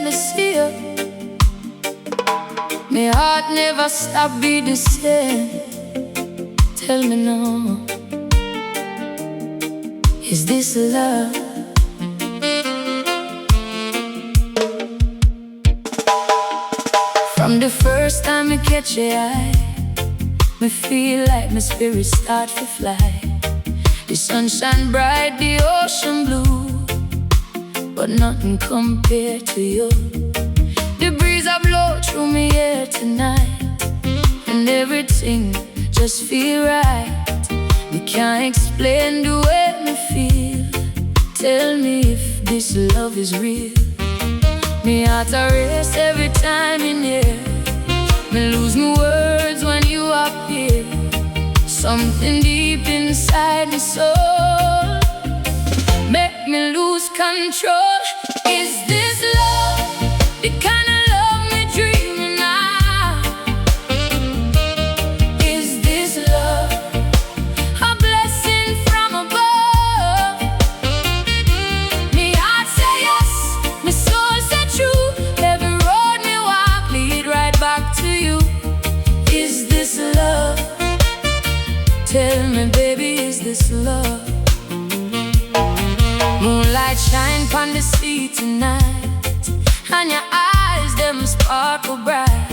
me see you, my heart never stop beat the same. Tell me now, is this love? From the first time I catch your eye, me feel like my spirit start to fly. The sunshine bright, the ocean blue, but nothing compared to you. The breeze I blow through me here tonight, and everything just feel right. You can't explain the way me feel. Tell me if this love is real. Me heart a race every time in here. Me lose my words when you appear. Something deep inside my soul make me lose control. Is this love? The kind of love me dreaming of? Is this love? A blessing from above? Me heart say yes, my soul say true. Every road me walk lead right back to you. Is this love? Tell me, baby, is this love? Moonlight shine pon the sea tonight, and your eyes, them sparkle bright.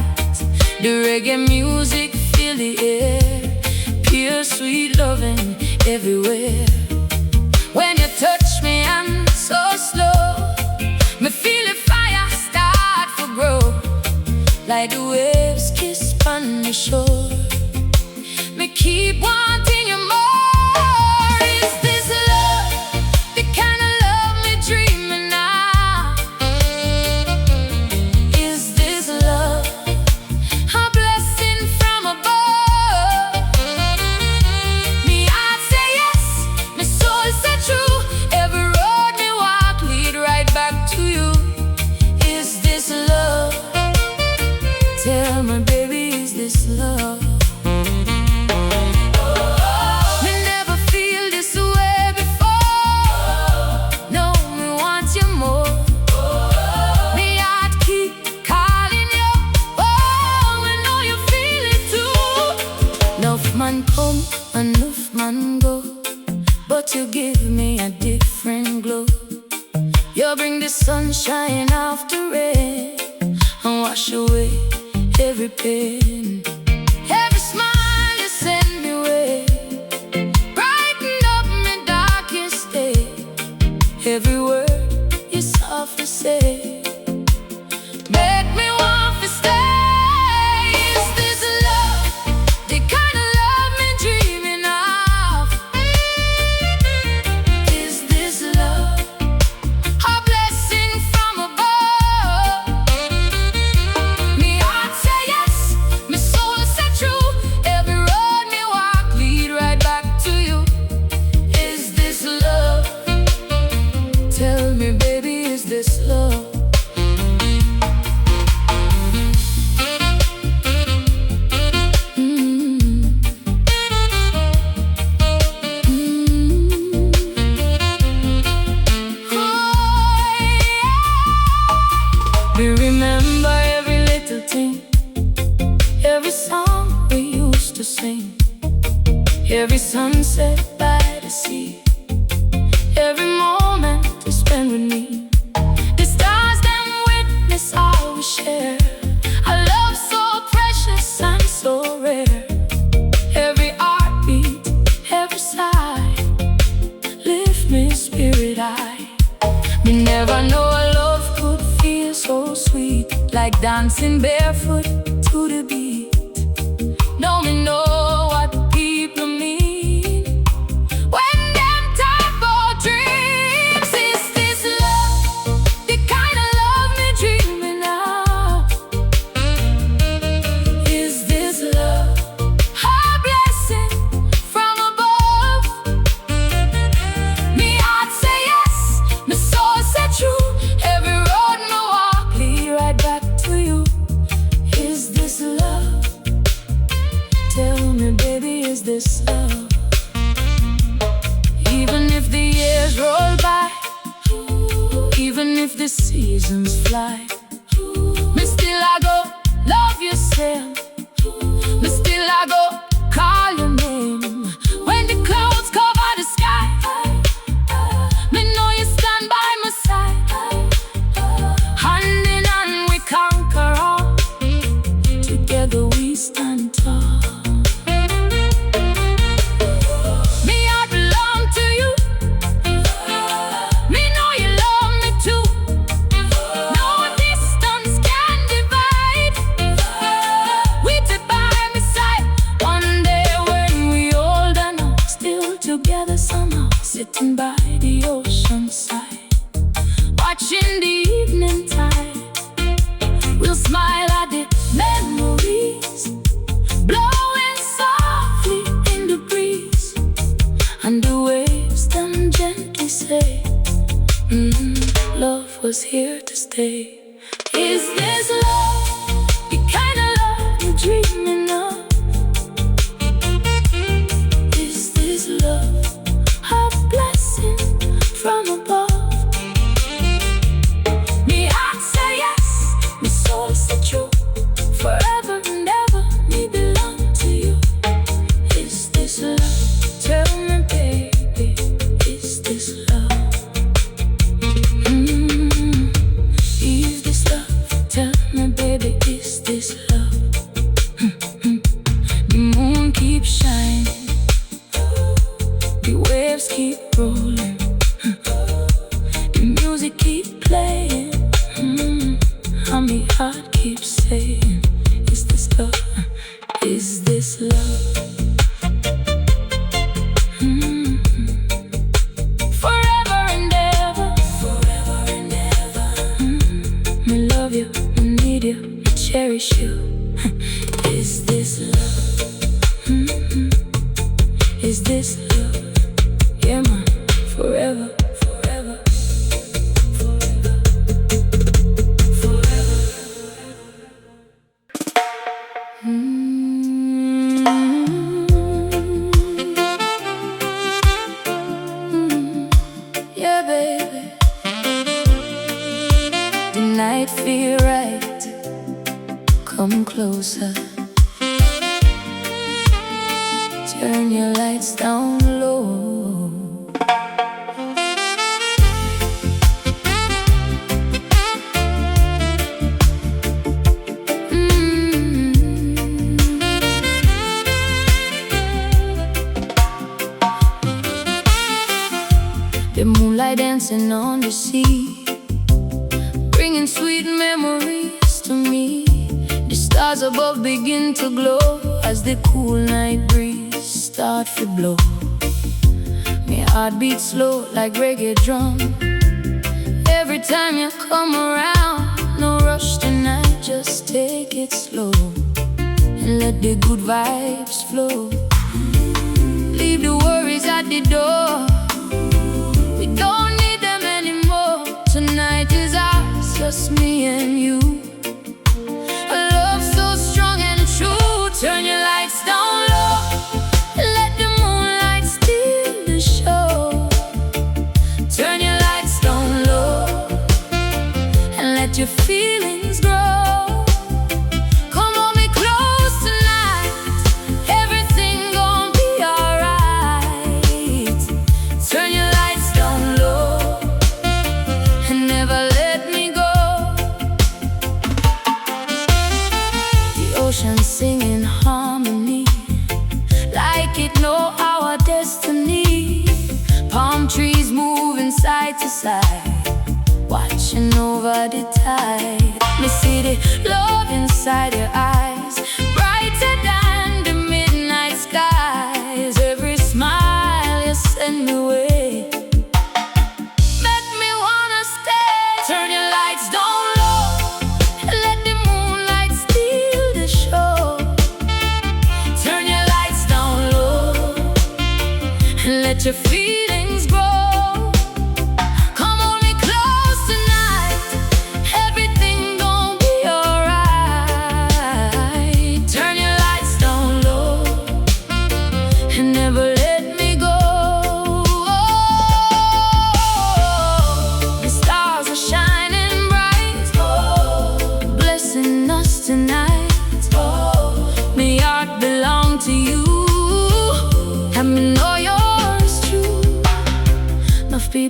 The reggae music fill the air, pure sweet loving everywhere. When you touch me, I'm so slow. Me feel the fire start to grow, like the waves kiss on the shore. Me keep wanting you more. Is this love? The kind of love me dreaming of? Is this love? A blessing from above? Me heart say yes, my soul say true. Every road me walk lead right back to you. Is this love? Tell me, baby, is this love? Enough man come, enough man go, but you give me a different glow. You bring the sunshine after rain and wash away every pain. Every smile you send me way, brighten up my darkest day. Every word you softly say make me want to stay. Tell me, baby, is this love? We remember every little thing, every song we used to sing, every sunset by the sea, every moment to spend with me. The stars them witness all we share, a love so precious and so rare. Every heartbeat, every sigh, lift me spirit high. Me never know a love could feel so sweet, like dancing barefoot to the beat. No, me know what people mean when them talk about dreams. Is this love? The kind of love me dreaming of? Is this love? A blessing from above? Me heart say yes, my soul say true. Every road me walk lead right back to you. Is this love? Tell me, baby, is this love? Even if the years roll by, even if the seasons fly, tell. But still I go call your name when the clouds cover the sky. Me know you stand by my side. Hand in hand we conquer all. Together we stand tall. Me heart belong to you. Me know you love me too. No distance can divide. We sit by my side. One day when we old and old, still together somehow, sitting by the ocean side, watching the evening tide. We'll smile at the memories blowing softly in the breeze, and the waves them gently say, love was here to stay. Is this love, the kind of love you're dreaming of? Is this love a blessing from above? Me heart say yes, me soul say true. Forever and ever, me belong to you. Is this love? Tell me, baby, is this love? Is this love? Tell me, baby, is this love? The moon keeps shining, the waves keep rolling, the music keep playing, and my heart keeps saying, is this love? Is this love? Forever and ever, forever and ever. Me love you, me need you, me cherish you. Is this love? Is this love? Yeah, man, forever, forever, forever, forever. Yeah, baby. The night feel right. Come closer. Turn your lights down low. The moonlight dancing on the sea, bringing sweet memories to me. The stars above begin to glow as the cool night breeze start to blow. My heart beats slow like reggae drum. Every time you come around, no rush tonight, just take it slow and let the good vibes flow. Leave the worries at the door. We don't need them anymore. Tonight is ours, just me and you. A love so strong and true. Turn your lights down low. Let the moonlight steal the show. Turn your lights down low and let your feelings grow. Come hold me close tonight. Everything gon' be alright. Turn your lights down low and never let me go. The ocean singing harmony, like it know our destiny. Palm trees moving side to side, watching over the tide. Me see the love inside your eyes, brighter than the midnight skies. Every smile you send me away make me wanna stay. Turn your lights down low and let the moonlight steal the show. Turn your lights down low and let your feelings grow. Come hold me close tonight. Everything gon' be alright. Turn your lights down low and never let me go. The stars are shining bright, blessing us tonight.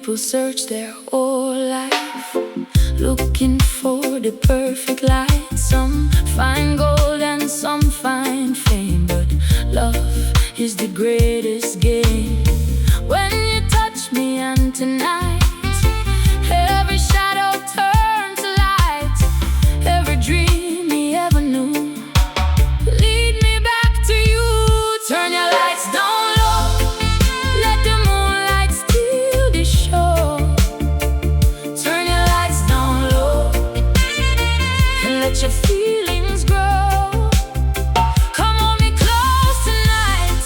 people search their whole life, looking for the perfect light. Some find gold and some find fame, but love is the greatest game. When you touch me and tonight, every shadow turns to light. Every dream you ever knew, lead me back to you. Turn your lights down low, let the moonlight steal the show. Turn your lights down low and let your feelings grow. Come on me close tonight,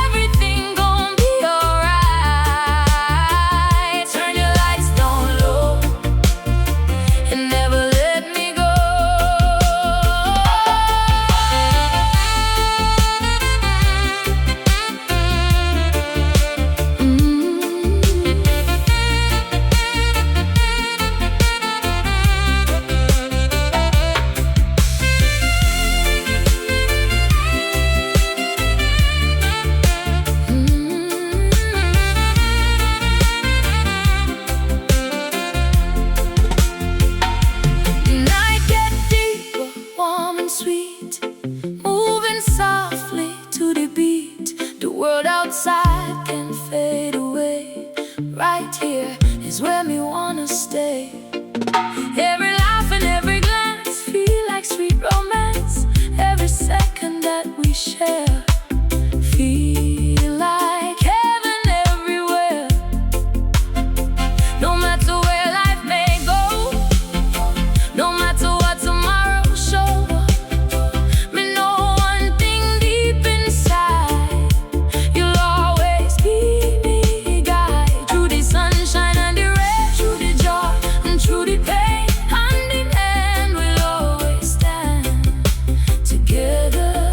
everything gon' be alright. Turn your lights down low and never let me go. Night get deeper, warm and sweet, moving softly to the beat. The world outside can fade away. Right here is where me wanna stay. Every laugh and every glance feel like sweet romance. Every second that we share feel like heaven everywhere. No matter where life may go, no matter what tomorrow shows, me know one thing deep inside, you'll always be me guide. Through the sunshine and the rain, through the joy and through the pain, hand in hand we'll always stand together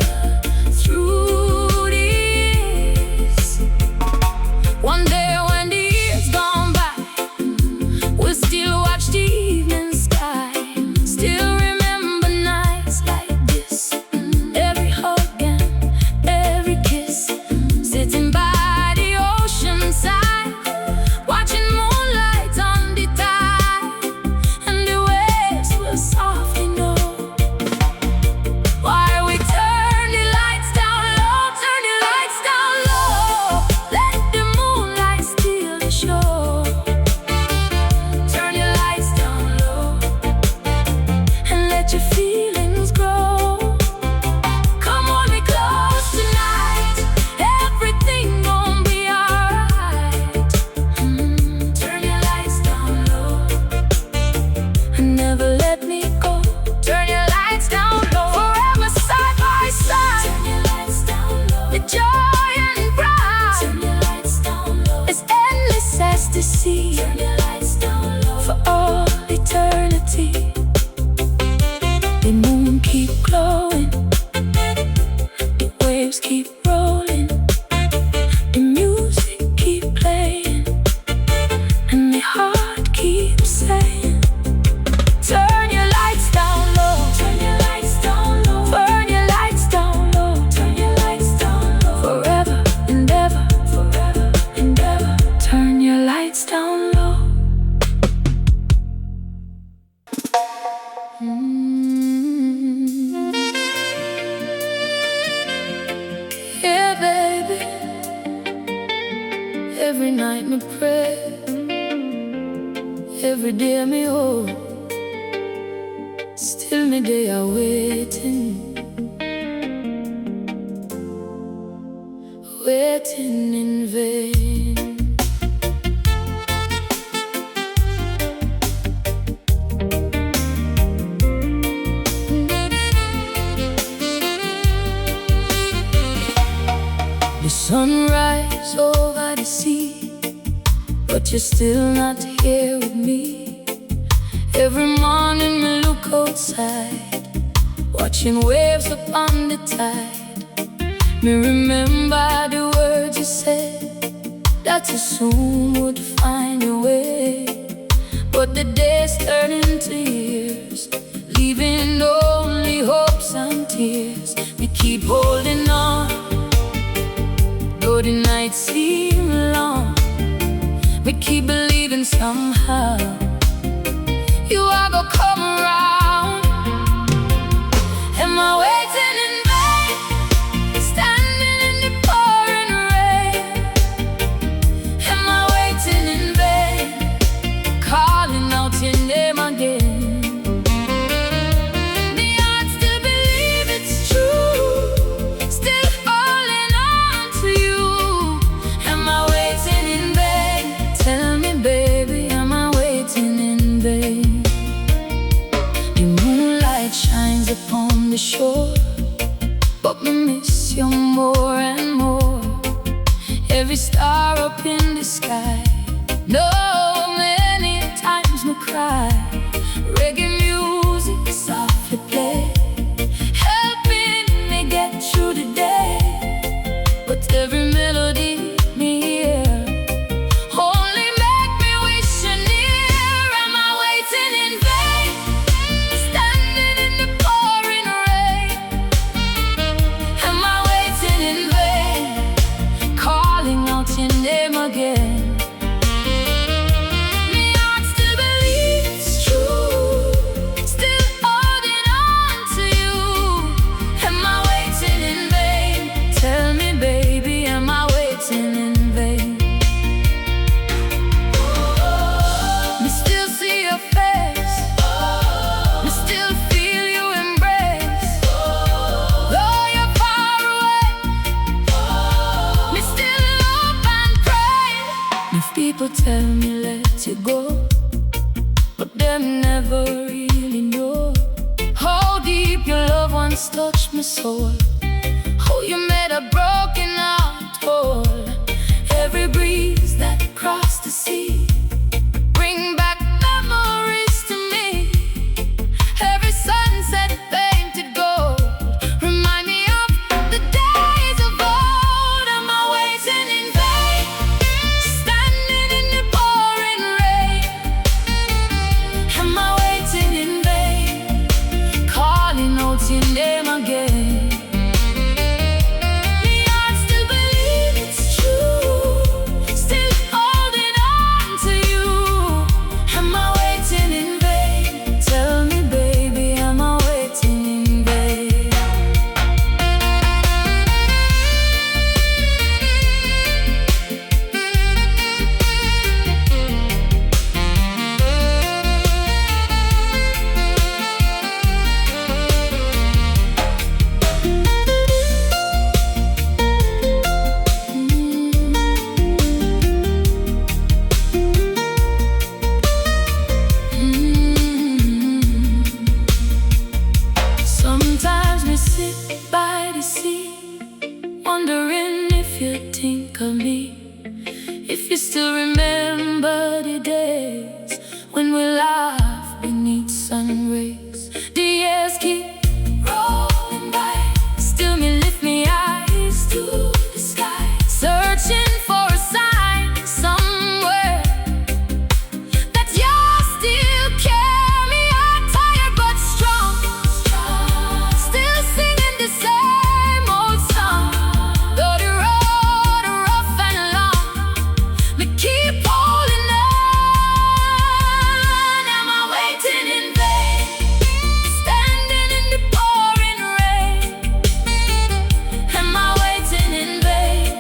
through the years. One day when the years gone by, we'll still watch the evening sky, still remember nights like this. Every hug and every kiss, sitting by the ocean side, watching moonlight on the tide, and the waves will softly know why we turn the lights down low. Turn the lights down low, let the moonlight steal the show. Turn your lights down low and let your feelings grow. Come on me close tonight, everything gon' be alright. Turn your lights down low and never let me go. Turn your lights down low, forever side by side. Turn your lights down low, the joy and pride. Turn your lights down low, it's endless as the sea. Turn your lights down low, for all eternity. The moon keep glowing, the waves keep rolling, the music keep playing, and my heart keeps saying, turn your lights down low. Turn your lights down low, burn your lights down low. Turn your lights down low, forever and ever, forever and ever. Turn your lights down low. Yeah, baby. Every night me pray, every day me hope, still me day are waiting, waiting in vain. The sunrise over the sea, but you're still not here with me. Every morning me look outside, watching waves upon the tide. Me remember the words you said, that you soon would find your way. But the days turn into years, leaving only hopes and tears. We keep holding on, though the nights seem long. We keep believing somehow you are gonna come around. Am I waiting in vain, standing in the pouring rain? Am I waiting in vain, calling out your name again? The odds to believe it's true, still holding on to you. Am I waiting in vain? Tell me, baby, am I waiting in vain? The moonlight shines upon the shore, but we miss you more and more. Every star up in the sky, no, many times we cry. Reggae music softly play, helping me get through the day. But every melody me hear only make me wish you near. Am I waiting in vain, standing in the pouring rain? Am I waiting in vain, calling out your name again? Me heart still believe it's true, still holding on to you. Am I waiting in vain? Tell me, baby, am I waiting in vain? Me still see your face, me still feel you embrace. Though you're far away, me still love and pray. If people tell me let you go, but them never really know how deep your love once touched my soul. Oh, you made a broken heart whole. Every breeze that crossed the sea bring back memories to me. Every sunset painted gold remind me of the days of old. Am I waiting in vain, standing in the pouring rain? Am I waiting in vain, calling out your name again? Me heart still believe it's true, still holding on to you. Am I waiting in vain? Tell me, baby, am I waiting in vain? Sometimes we sit by the sea, wondering if you think of me, if you still remember the days when we laughed beneath sun rays. The years keep rolling by, still me lift me eyes to the sky, searching for a sign somewhere that you still care. Me are tired but strong, still singing the same old song. Though the road rough and long, me keep holding on. Am I waiting in vain, standing in the pouring rain? Am I waiting in vain,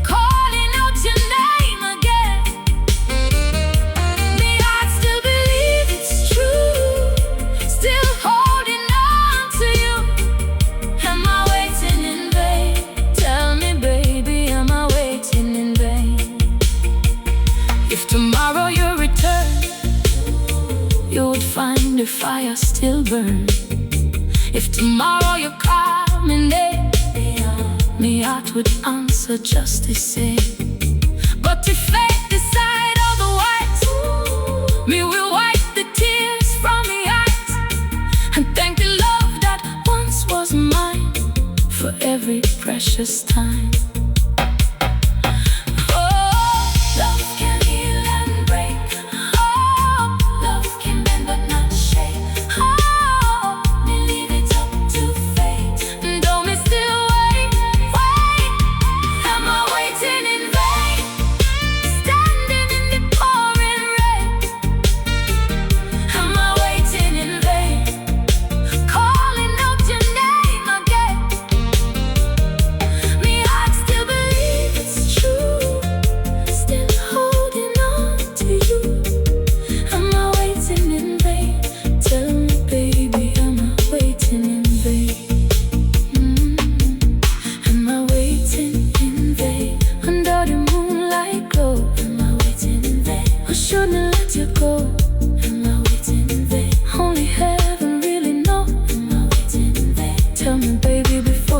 calling out your name again? Me heart still believe it's true, still holding on to you. Am I waiting in vain? Tell me, baby, am I waiting in vain? If tomorrow you return, you would find the fire still burn. If tomorrow you come in day, me heart would answer just the same. But if fate decide otherwise, me will wipe the tears from my eyes and thank the love that once was mine for every precious time. Oh, love can heal and break. Oh, love can bend but not shake. Oh, me leave it up to fate. Though me still wait. Am I waiting in vain, standing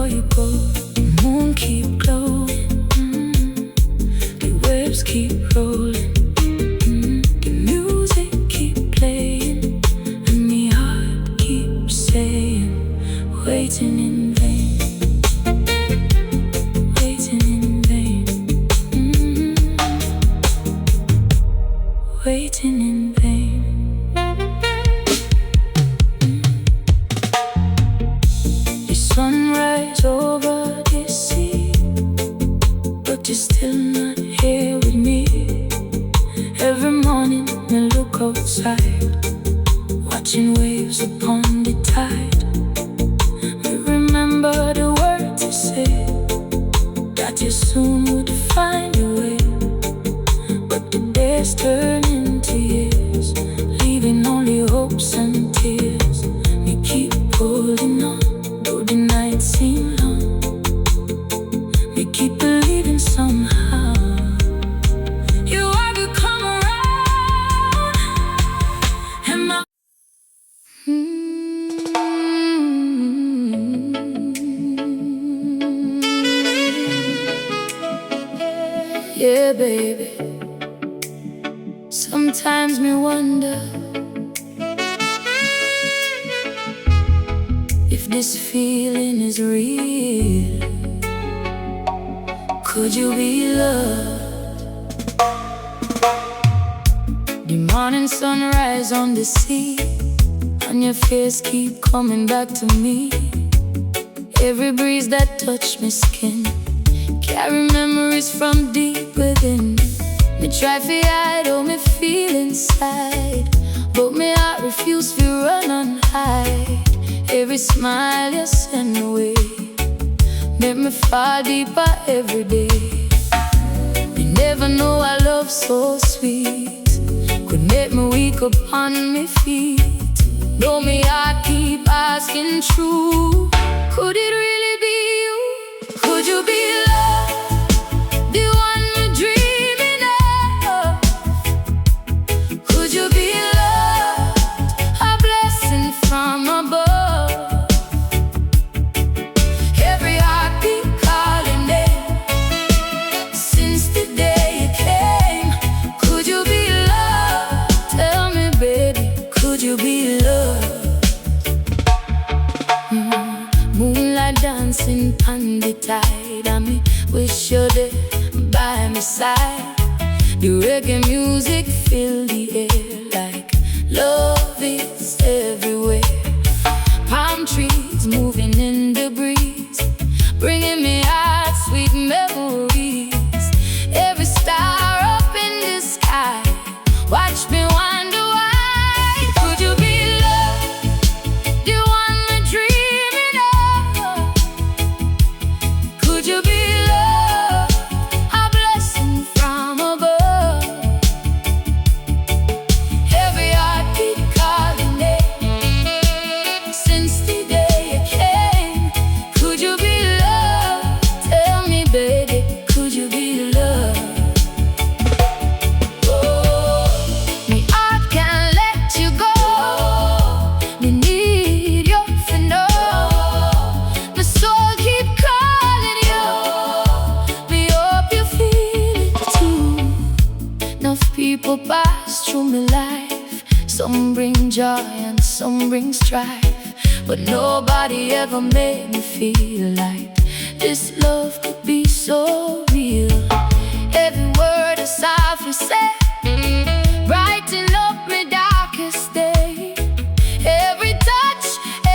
before you go. The moon keep glowing, the waves keep rolling, the music keep playing, and my heart keeps saying, waiting in vain, waiting in vain, waiting in vain. The sunrise over the sea, but you're still not here with me. Every morning I look outside, watching waves upon the tide. I remember the words you said, that you soon would find a way. But the days turn into years, leaving only hopes and tears. We keep holding on, though the nights seem long. We keep believing somehow you are to come around. And my yeah, baby. Sometimes me wonder if this feeling is real. Could you be loved? The morning sunrise on the sea, and your face keep coming back to me. Every breeze that touch my skin carry memories from deep within. Me try to hide all me feel inside, but me heart refuse to run and hide. Every smile you send away make me fall deeper every day. Me never know a love so sweet could make me weak upon me feet. Though me heart keep asking true, could it really be you? Could you be love, the one me dreaming of? Could you be love, a blessing from above? Every heartbeat calling name since the day you came. Could you be love? Tell me, baby, could you be love? Moonlight dancing on the tide, and me wish you're there by my side. The reggae music fill the air like love is everywhere. Palm trees moving in the breeze, bringing me out sweet memories. Every star up in the sky, watch me wonder why. Could you be love, the one we're dreaming of? Could you be love, a blessing from above? Every heartbeat calling name since the day you came. Could you be love? Tell me, baby, could you be love? Oh, me heart can't let you go. Me need you to know. My soul keep calling you. Me hope you feel it too. Enough people pass through my life, some bring joy and some bring strife, but nobody ever made me feel like this love could be so real. Every word I softly say brighten up my darkest day. Every touch,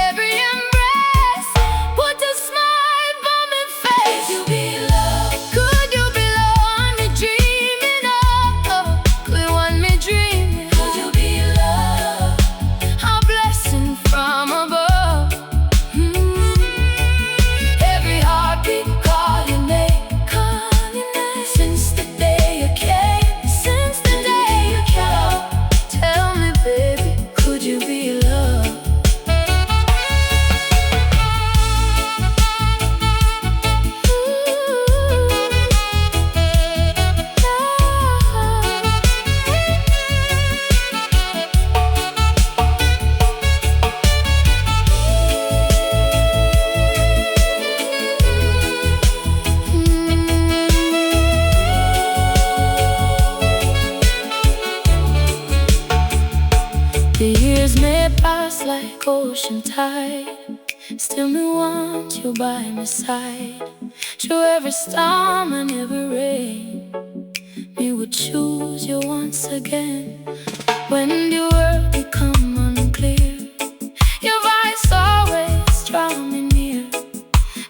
every embrace put a smile on my face. Could you be love? Could you be love one me dreaming of? Could one me dreaming? Could you be love, a blessing from above? Every heartbeat calling like ocean tide. Still me want you by my side. Through every storm and every rain, me would choose you once again. When the world become unclear, your voice always draw me near.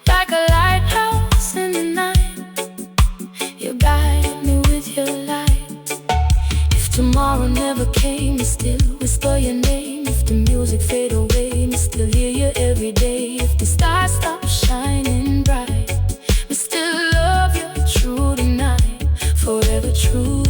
Like a lighthouse in the night, you guide me with your light. If tomorrow never came, I still whisper your name. If the music fade away, I still hear you every day. If the stars stop shining bright, I still love you through the night. Forever true.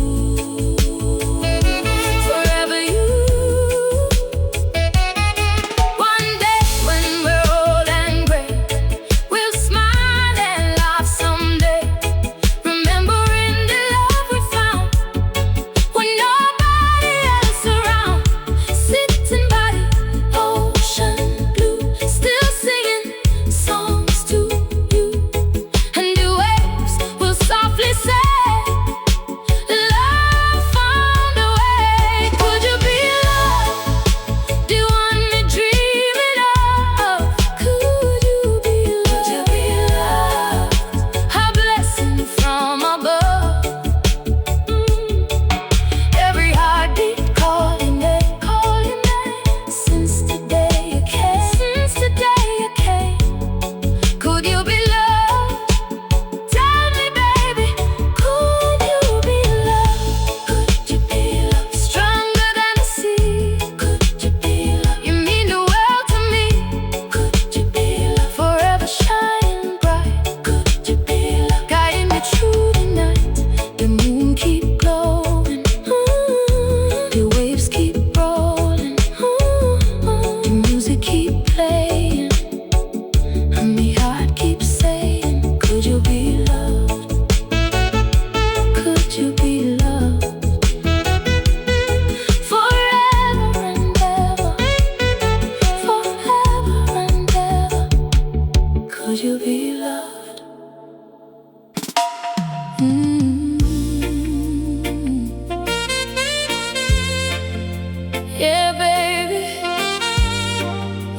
Yeah, baby,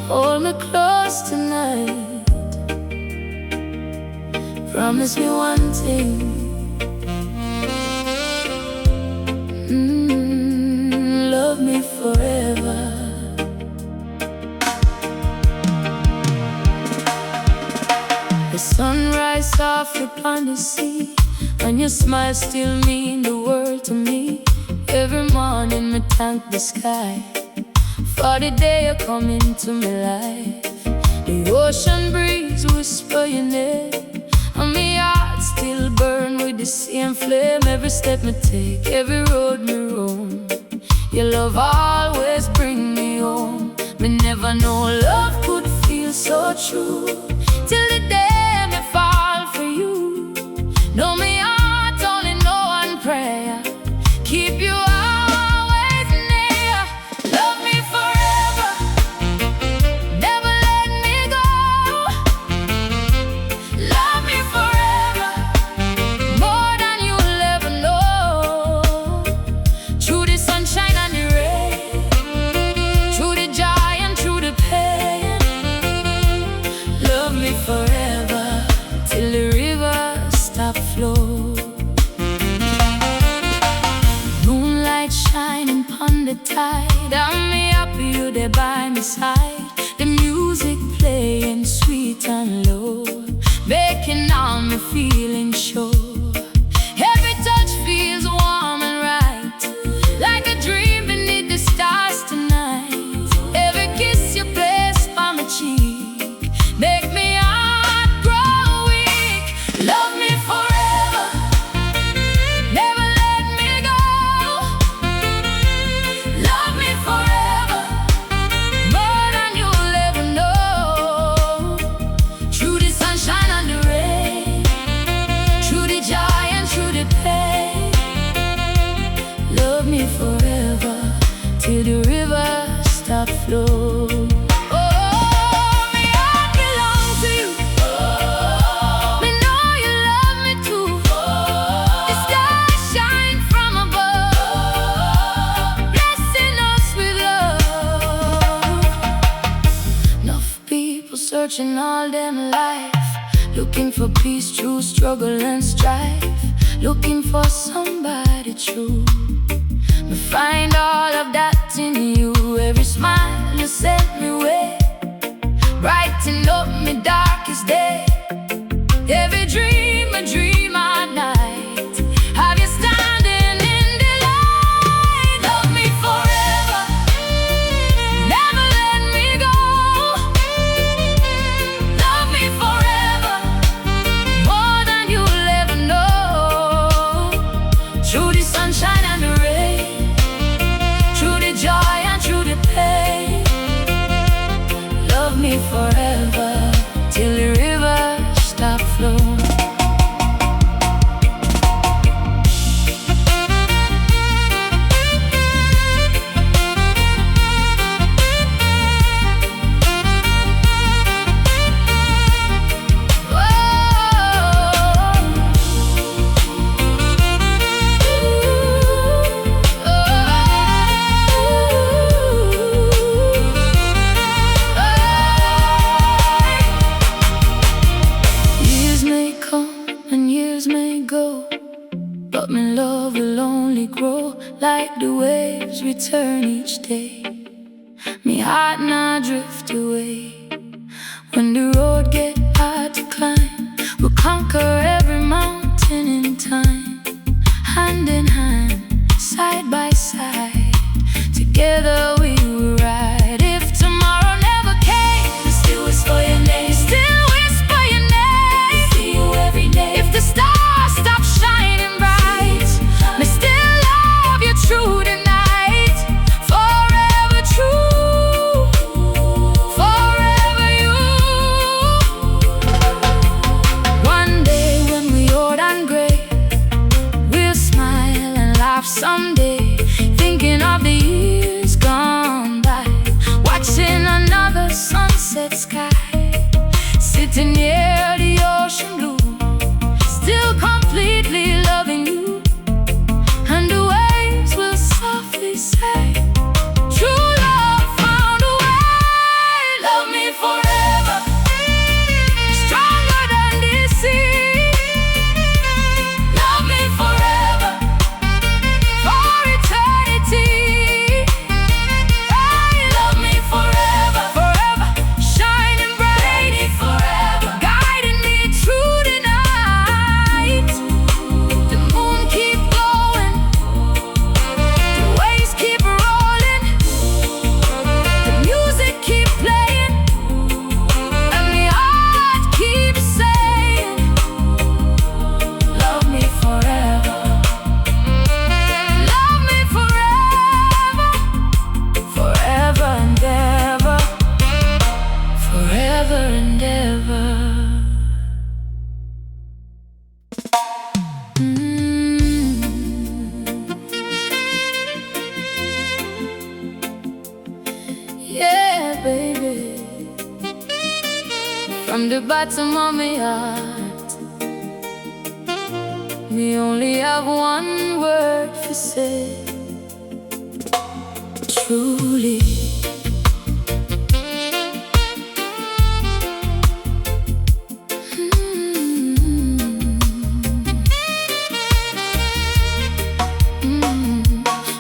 hold me close tonight. Promise me one thing. Love me forever. The sunrise soft upon the sea, and your smile still mean the world to me. Every morning me thank the sky for the day you come into my life. The ocean breeze whisper your name, and my heart still burn with the same flame. Every step me take, every road me roam, your love always bring me home. Me never know love could feel so true, till the day me fall for you. Know me heart only know one prayer, keep you always near. Love me forever, never let me go. Love me forever, more than you'll ever know. Through the sunshine and the rain, through the joy and through the pain. Love me forever, till the river stop flow. Shining upon the tide, I'm me happy you there by my side. The music playing sweet and low, making all me feeling sure. Every touch feels warm and right, like a dream beneath the stars tonight. Every kiss you place on my cheek make me heart grow weak. Love me forever, never let me go. Love me forever, more than you'll ever know. Through the sunshine and the rain, searching all them life, looking for peace through struggle and strife, looking for somebody true. Me find all of that in you. Every smile you set me way, brighten up my darkest day. Every dream I dream at night, have you standing in the light. Love me forever, never let me go. Love me forever, more than you'll ever know. Through the sunshine and the rain, through the joy and through the pain. Love me forever, till the river stop flowing. But my love will only grow like the waves return each day. Me heart not drift away. When the road get hard to climb, we'll conquer every mountain in time. Hand in hand, side by side, together we will ride. If tomorrow never came, we still whisper your name. Still whisper your name. See you every day. If the stars stop shining bright, me still love you true tonight. Forever true, forever you. One day when we old and gray, we'll smile and laugh someday, thinking of the years gone by, watching another sunset sky, sitting near the ocean blue, still completely loving you. And the waves will softly say, true love found a way. Love me forever, stronger than the sea. Love me forever, for eternity. Hey, love me forever, forever, shining bright forever, guiding me through the night. The moon keep glowing, the waves keep rolling, the music keep playing, and my heart keeps saying, love me forever. Love me forever, forever and ever, forever and ever. Yeah, baby, from the bottom of my heart, we only have one word to say. Truly.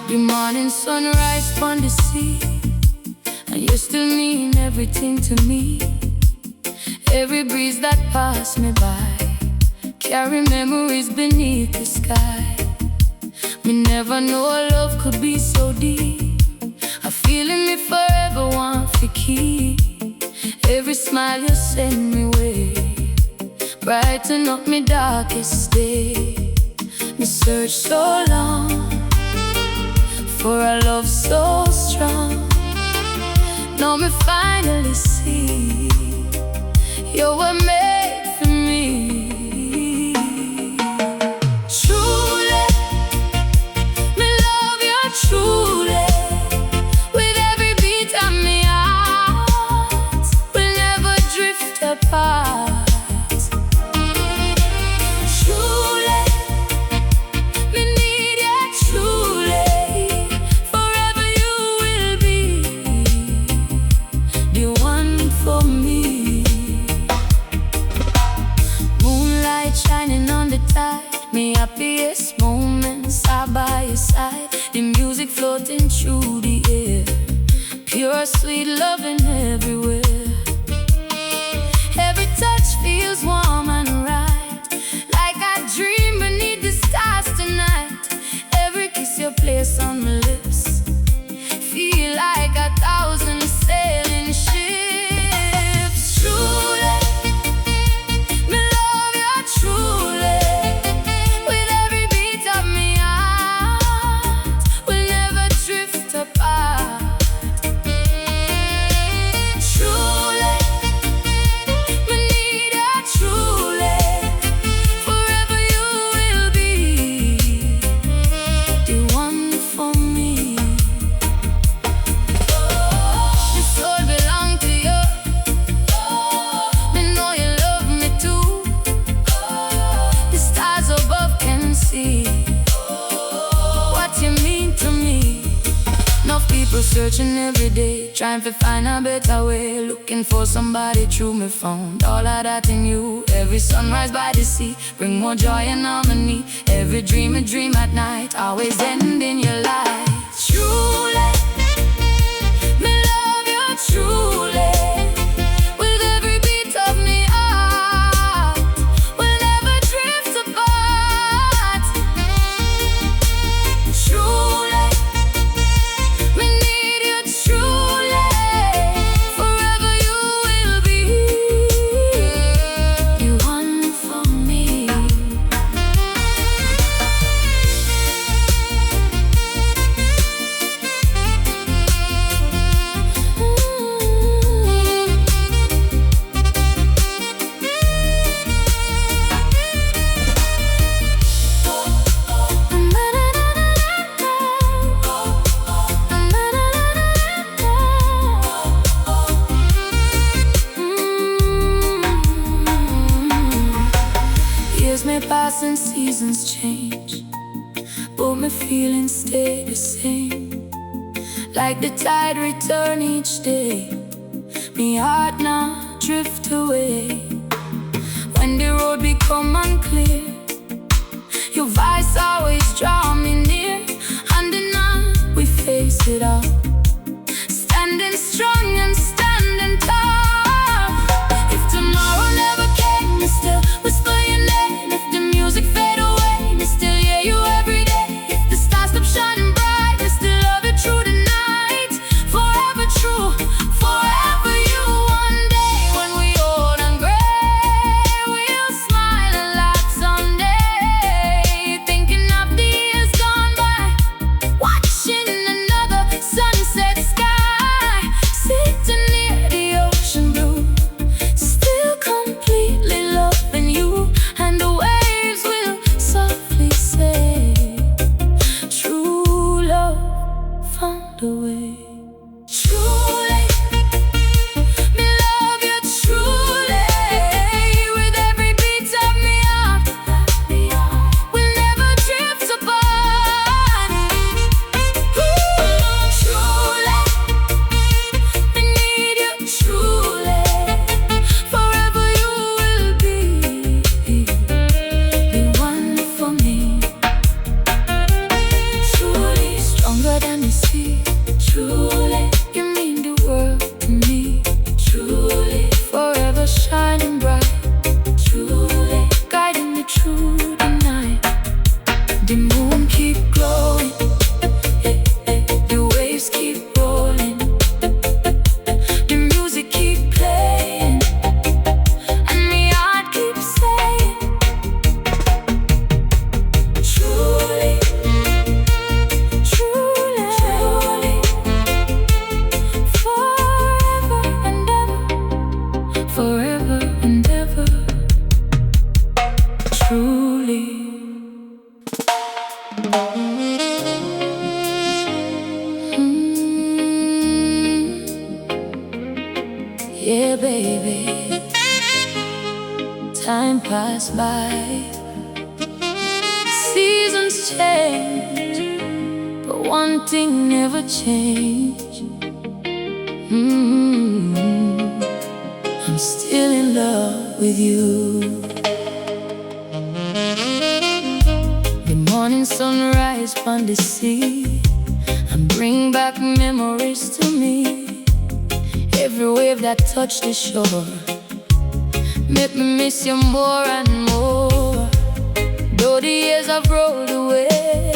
The morning sunrise upon the sea, and you still mean everything to me. Every breeze that passed me by, carry memories beneath the sky. Me never know a love could be so deep, a feeling me forever want to keep. Every smile you send me way, brighten up me darkest day. Me search so long for a love so strong. Now me finally see you were made for me. Truly, me love you truly. With every beat of my heart, we'll never drift apart. Truly, me need you truly. Forever you will be the one for me. happiest moments side by your side. The music floating through the air, pure sweet loving everywhere. Every touch feels warm and right, like I dream beneath the stars tonight. Every kiss you place on my lips, feel like 1,000 sailing ships. Truly, me love you truly. With every beat of me heart, we'll never drift apart. Truly, me need you truly. Forever you will be the one for me. This soul belong to you. Me know you love me too. The stars above can see what you mean to me. Enough people searching every day, trying to find a better way, looking for somebody true. Me found all of that in you. Every sunrise by the sea bring more joy and harmony. Every dream a dream at night, always end in your light. Truly, me love you truly. With every beat of me heart, we'll never drift apart. Truly, me need you truly. Forever you will be the one for me. Years may pass and seasons change, but my feelings stay the same. Like the tide return each day, me heart now drift away. When the road become unclear, your voice always draw me near. Hand in hand, we face it all, standing strong and standing tall. If tomorrow never came, me still whisper your name. If the music fade away, me still hear you every day. If the stars stop shining bright, me still love you through the night. Forever true, forever you. One day when we old and gray, we'll smile and laugh someday, thinking of the years gone by, watching another sunset sky, sitting near the ocean blue, still completely loving you. And the waves will softly say, true love found a way. Truly, me love you truly. With every beat of me heart, we'll never drift apart. Truly, me need you truly. Forever you will be the one for me. Truly, stronger than the sea. Truly, you mean the world to me. Truly, forever shining bright. Truly, guiding me through the night. The moon keep glowing, the waves keep rolling, the music keep playing, and my heart keeps saying, truly, truly, truly. Forever and ever, forever and ever. Truly. Yeah, baby. Time passed by, seasons change, but one thing never changed. I'm still in love with you. rise from the sea and bring back memories to me. Every wave that touched the shore make me miss you more and more. Though the years have rolled away,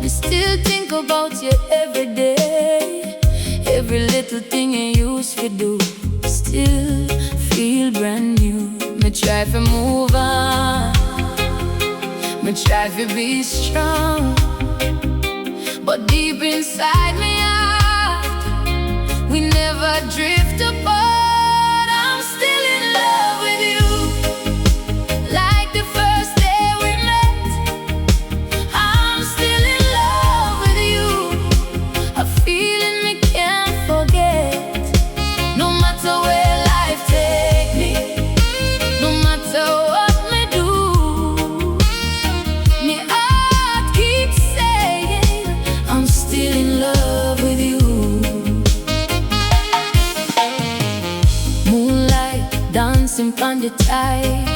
me still think about you every day. Every little thing you used to do still feel brand new. Me try to move on, me try to be strong, but deep inside me heart, we never drift apart. I'm still in love with you, like the first day we met. I'm still in love with you, a feeling we can't forget. No matter where life take me, no matter what me do, me heart keeps saying I'm still in love with you. Moonlight dancing on the tide,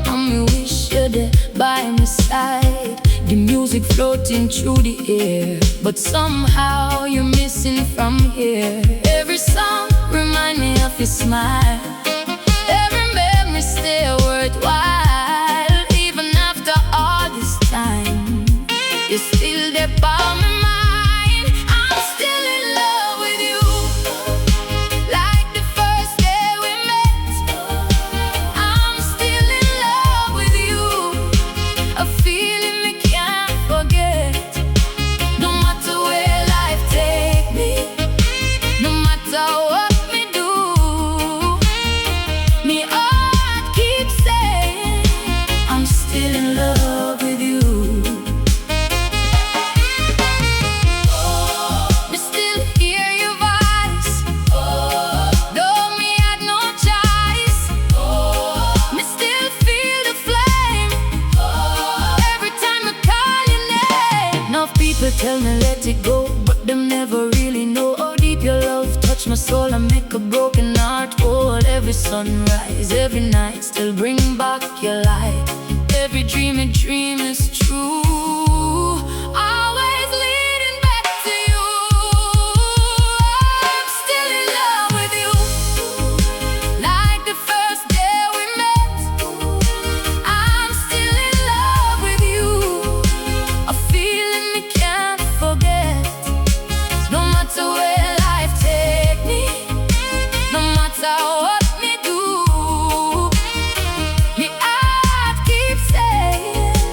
and me wish you there by my side. The music floating through the air, but somehow you're missing from here. Every song remind me of your smile, every memory still worthwhile. Even after all this time, you're still there by my mind. I'm still in love with you, like the first day we met. I'm still in love with you, a feeling we can't forget. No matter where life take me, no matter what me do, me heart keeps saying I'm still in love with you. Me still hear your voice, though me had no choice. Me still feel the flame every time I call your name. Enough people tell me let it go, but them never really know how deep your love touch my soul and make a broken heart whole. Every sunrise, every night, still bring back your light. Every dream a dream is true, always leading back to you. I'm still in love with you, like the first day we met. I'm still in love with you, a feeling we can't forget. No matter where life take me, no matter what me do, me heart keeps saying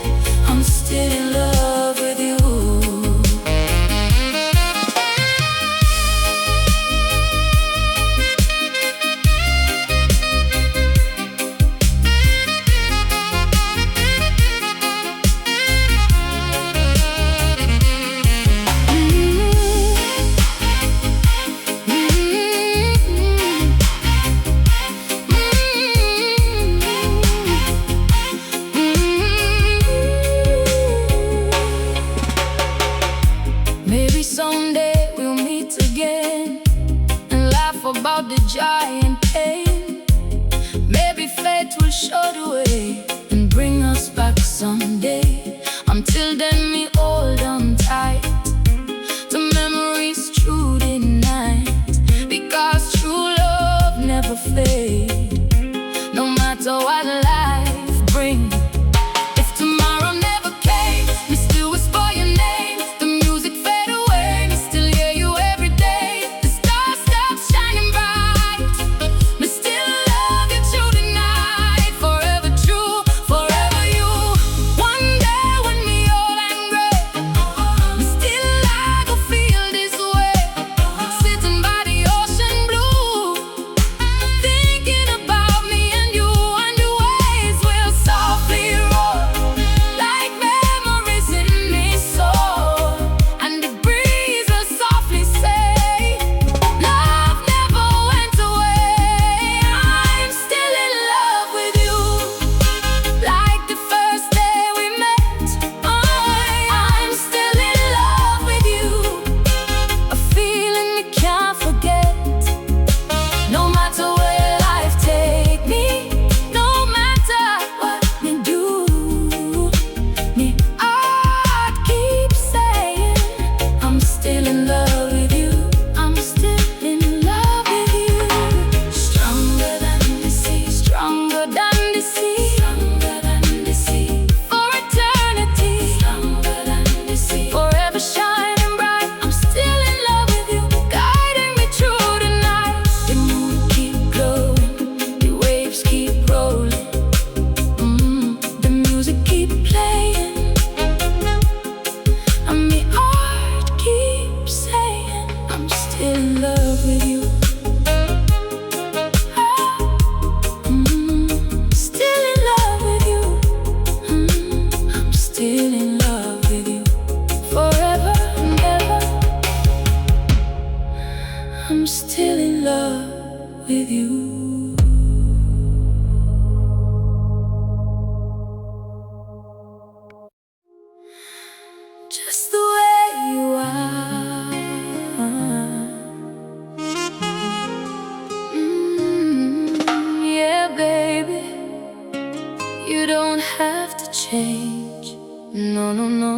You don't have to change. No, no, no.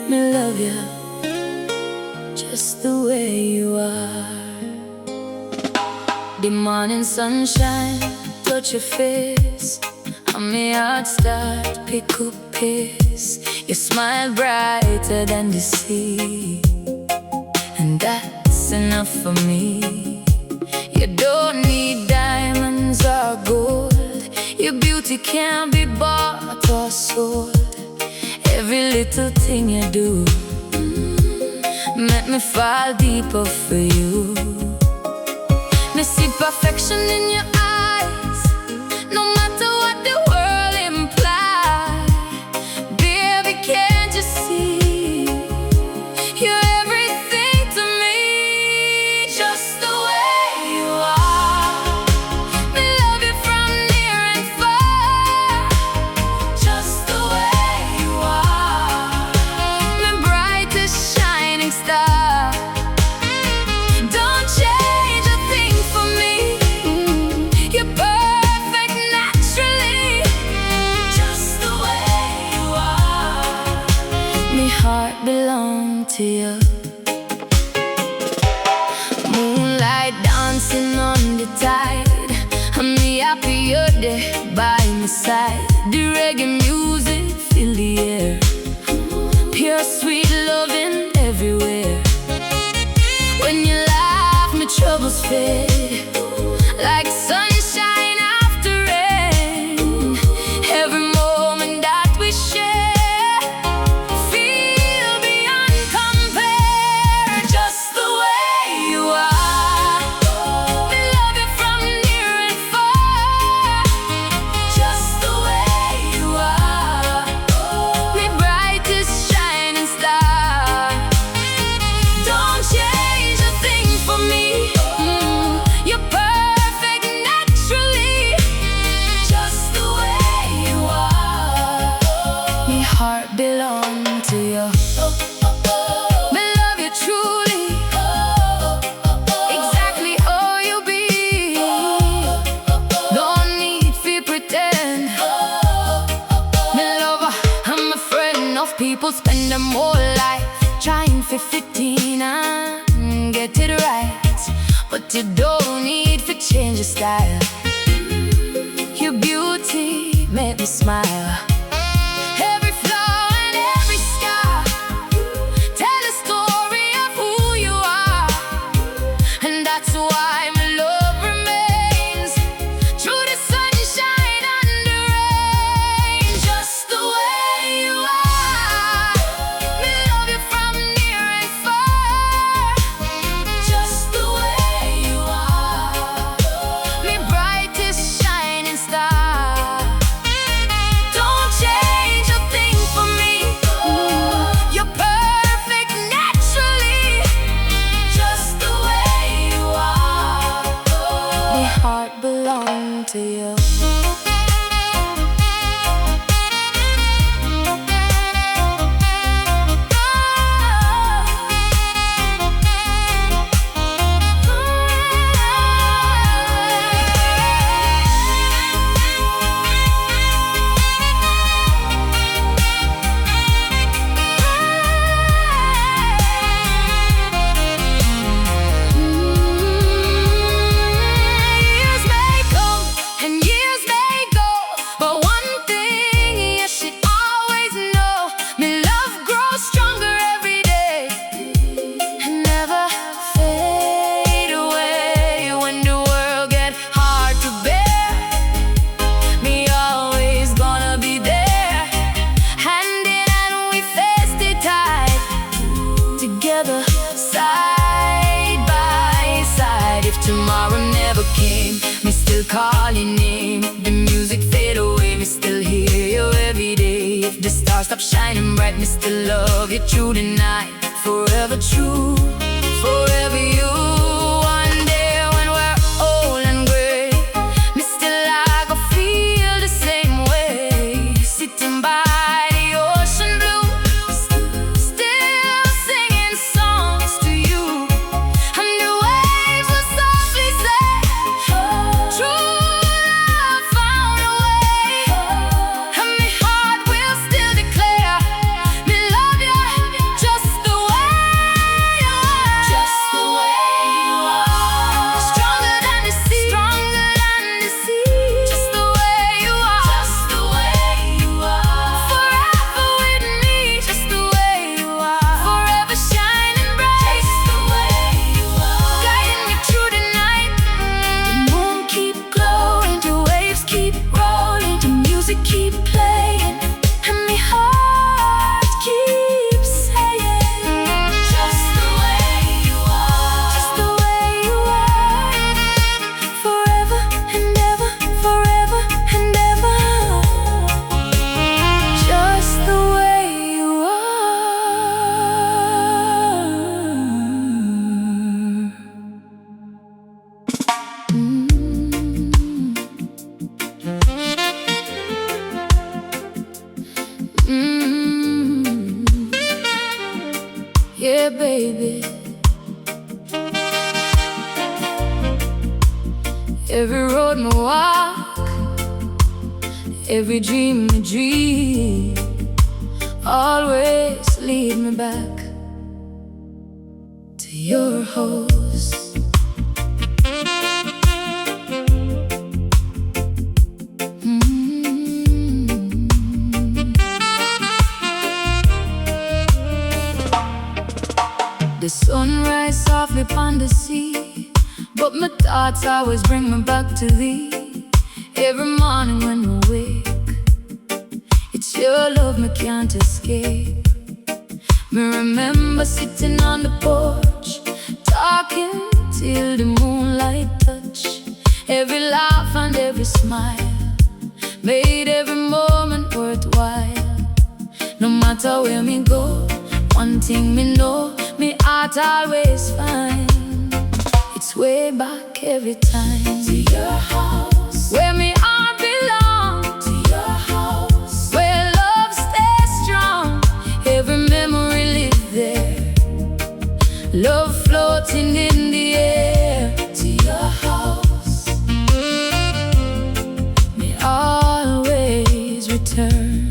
Me love you just the way you are. The morning sunshine touch your face, and my heart start pick up pace. You smile brighter than the sea, and that's enough for me. You don't need diamonds or gold. Your beauty can't be bought or sold. Every little thing you do make me fall deeper for you. Me see perfection in your eyes, no matter what the world implies. Baby, can't you see? You're everything to me, just the way you are. Me love you from near and far, just the way you are. My brightest shining star. Don't change a thing for me. You're perfect naturally, just the way you are. My heart belongs to you. Moonlight dancing on the tide, I'm happy you're there by my side. The reggae music fill the air, pure sweet loving everywhere. When you laugh, my troubles fade like sunshine after rain. Every moment that we share feel beyond compare, just the way you are. We love you from near and far, just the way you are. My brightest shining star. Don't change a thing for me. You're perfect naturally, just the way you are. My heart belongs to you. Me love you truly, exactly how you be. Don't need to pretend. Me lover, I'm a friend of people spend their whole life trying for 15 and get it right. But you don't need to change your style. Your beauty make me smile. Every flaw and every scar tell a story of who you are, and that's why my love remains through the sunshine and the rain, just the way you are. Me love you from near and far, just the way you are. My brightest shining star. Don't change a thing for me. You're perfect naturally, just the way you are. My heart belongs to you. Years may come and years may go, but one thing you should always know: my love grows stronger every day and never fade away. When the world get hard to bear, me always gonna be there. Hand in hand we face the tide, together side by side. If tomorrow never came, me still call your name. The music fade away, me still hear you every day. If the stars stop shining bright, me still love you through the night. Forever true, forever you. One day when we're old and gray, me still like I feel the same way. Sitting by the ocean blue, still singing songs to you. And the waves will softly say, true love found a way. music keep playing, and my heart keeps saying, just the way you are, just the way you are, forever and ever, forever and ever, just the way you yeah, baby. Every road me walk, every dream me dream, always lead me back to your house. The sunrise softly upon the sea, but my thoughts always bring me back to thee. Every morning when we wake, it's your love me can't escape. Me remember sitting on the porch, talking till the moonlight touch. Every laugh and every smile made every moment worthwhile. No matter where me go, one thing me know, me heart always find its way back every time to your house, where me heart belong. To your house, where love stays strong. Every memory live there, love floating in the air. To your house, me always return.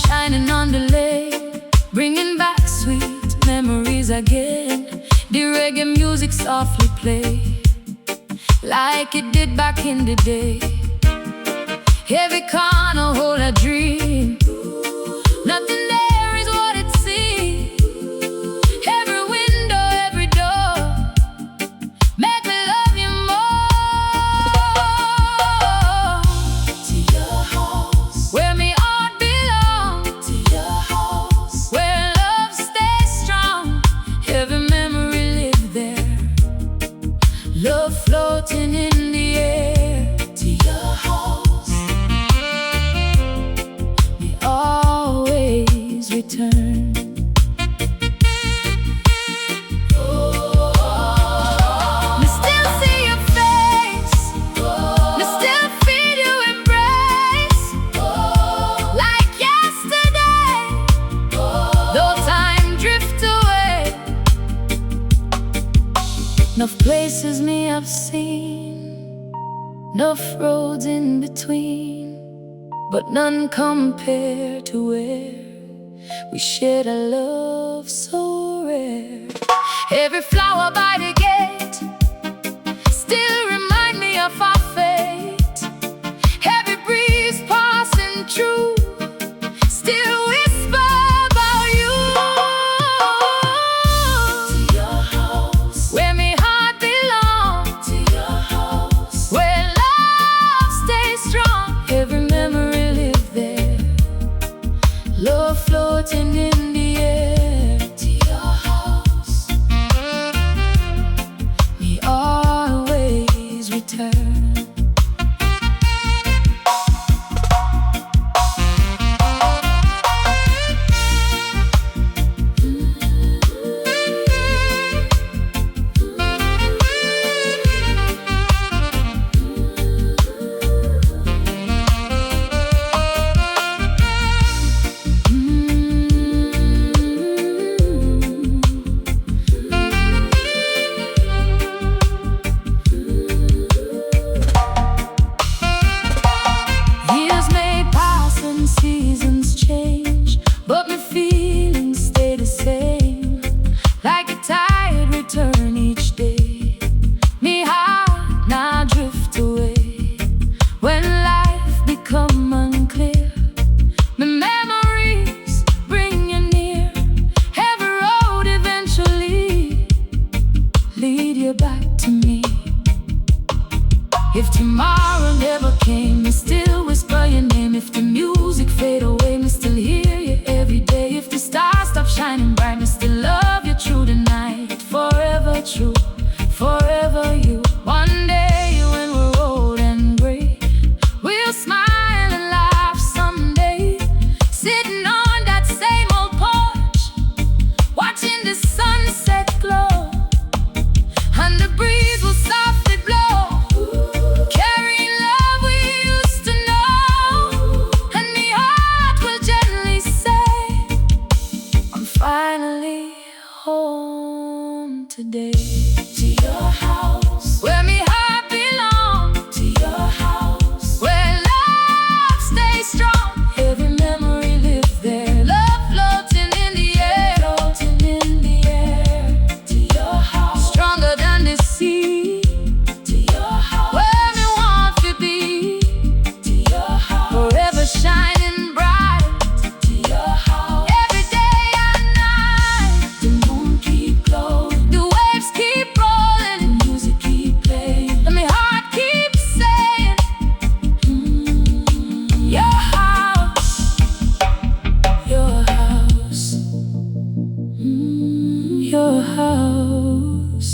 Shining on the lake, bringing back sweet memories again. The reggae music softly play, like it did back in the day. Every corner hold a dream, nothing there is what it seems. Every window, every door, make me love you more. To your house, where me love floating in the air. To your house, we always return. Me still see your face, me still feel your embrace, like yesterday, though time drift away. Enough places me I've seen, enough roads in between, but none compare to where we shared a love so rare. Every flower by the gate still remind me of our fate. Every breeze passing through still whisper about you. To your house, where me heart belong. To your house, where love stays strong. Every memory live there, love floating in the air. To your house, we always return. back to me. If tomorrow never came, me still whisper your name. If the music fade away, me still hear you every day. If the stars stop shining bright, me still love you through the night. Forever true, forever you. One day when we're old and gray, we'll smile and laugh someday, sitting on that same old porch, watching the sunset glow, and the breeze will softly blow, carrying love we used to know. And the heart will gently say, I'm finally home today. To your house, where me heart belong. To your house, where love stays strong. Every memory lives there, love floating in the air, floating in the air. To your house, stronger than the sea. To your house, where me want to be. To your house, forever shining bright. To your house, every day and night. The moon keep glowing, the waves keep rolling, the music keep playing, and my heart keeps saying, your house, your house, your house.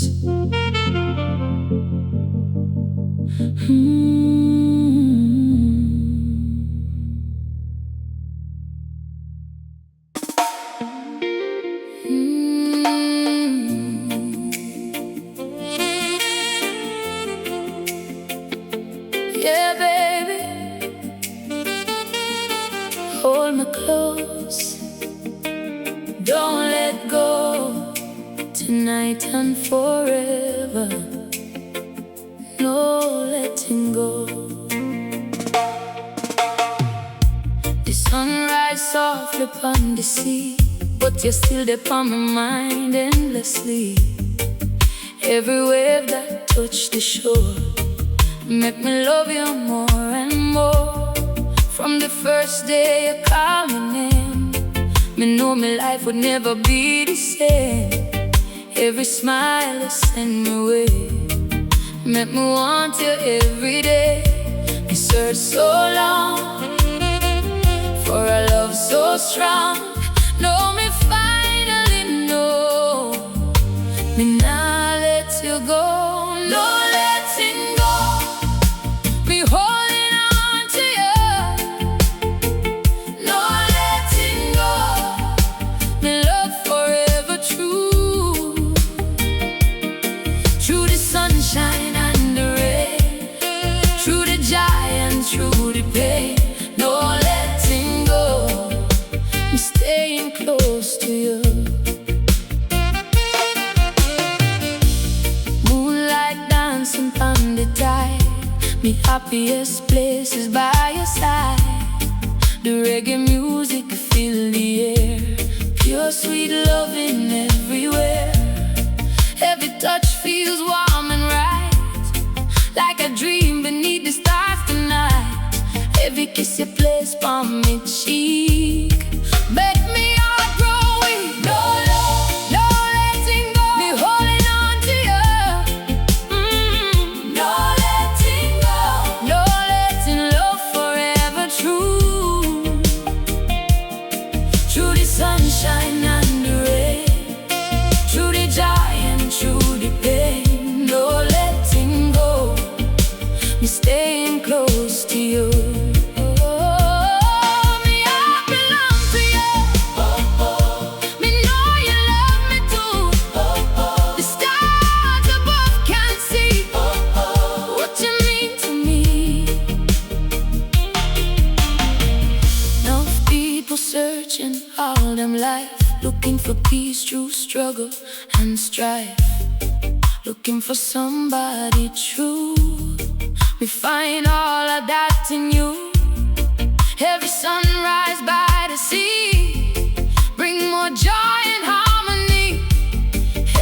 Yeah, baby, hold me close, don't let go, tonight and forever, no letting go. The sunrise softly upon the sea, but you're still there upon my mind endlessly. Every wave that touched the shore make me love you more and more. From the first day you called me name, me know my life would never be the same. Every smile you send me way make me want you every day. Me search so long for a love so strong. No, me finally know, me not let you go, no letting go. Me holding on to you, no letting go. Me love forever true, through the sunshine and the rain, through the joy and through the pain. No letting go, I'm staying close to you. Moonlight dancing on the tide, me happiest place is by your side. The reggae music fill the air, pure sweet loving everywhere. Every touch feels warm and right, like a dream beneath the stars tonight. Every kiss you place on me cheek make me heart grow weak. No love, no letting go, me holding on to you. No letting go, no letting love forever true, through the sunshine and the rain, through the joy and through the pain. No letting go, me staying close to you. Searching all them life, looking for peace through struggle and strife, looking for somebody true. We find all of that in you. Every sunrise by the sea bring more joy and harmony.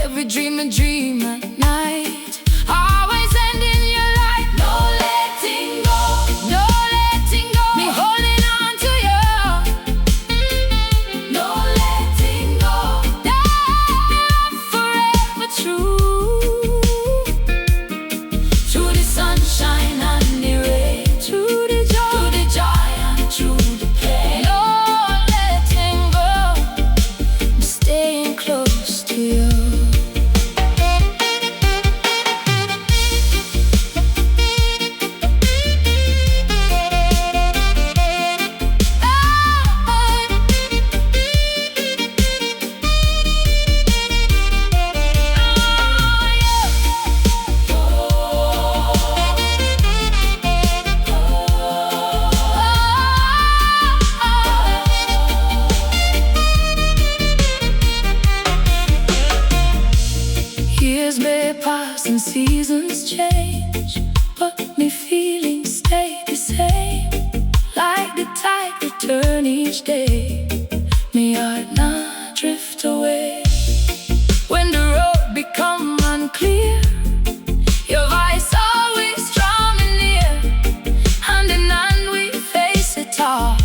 Every dream a dream at night, always ending your life. No letting go, no letting go, me holding on to you. No letting go, love forever true, and seasons change, but me feelings stay the same. Like the tide return each day, me heart not drift away. When the road become unclear, your voice always draw me near. Hand in hand we face it all,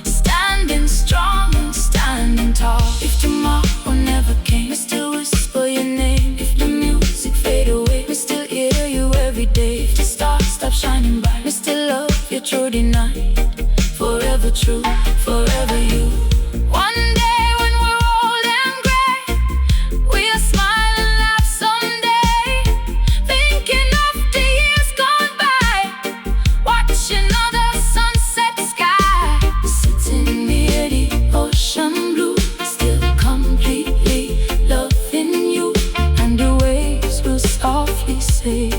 standing strong and standing tall. If tomorrow never came, I still whisper your name. If the music fade away, I still hear you every day. If the stars stop shining bright, I still love you through the night. Forever true, forever you. One day when we're old and gray, we'll smile and laugh someday, thinking of the years gone by, watching other sunset sky, sitting near the ocean blue, still completely loving you. And the waves will softly say,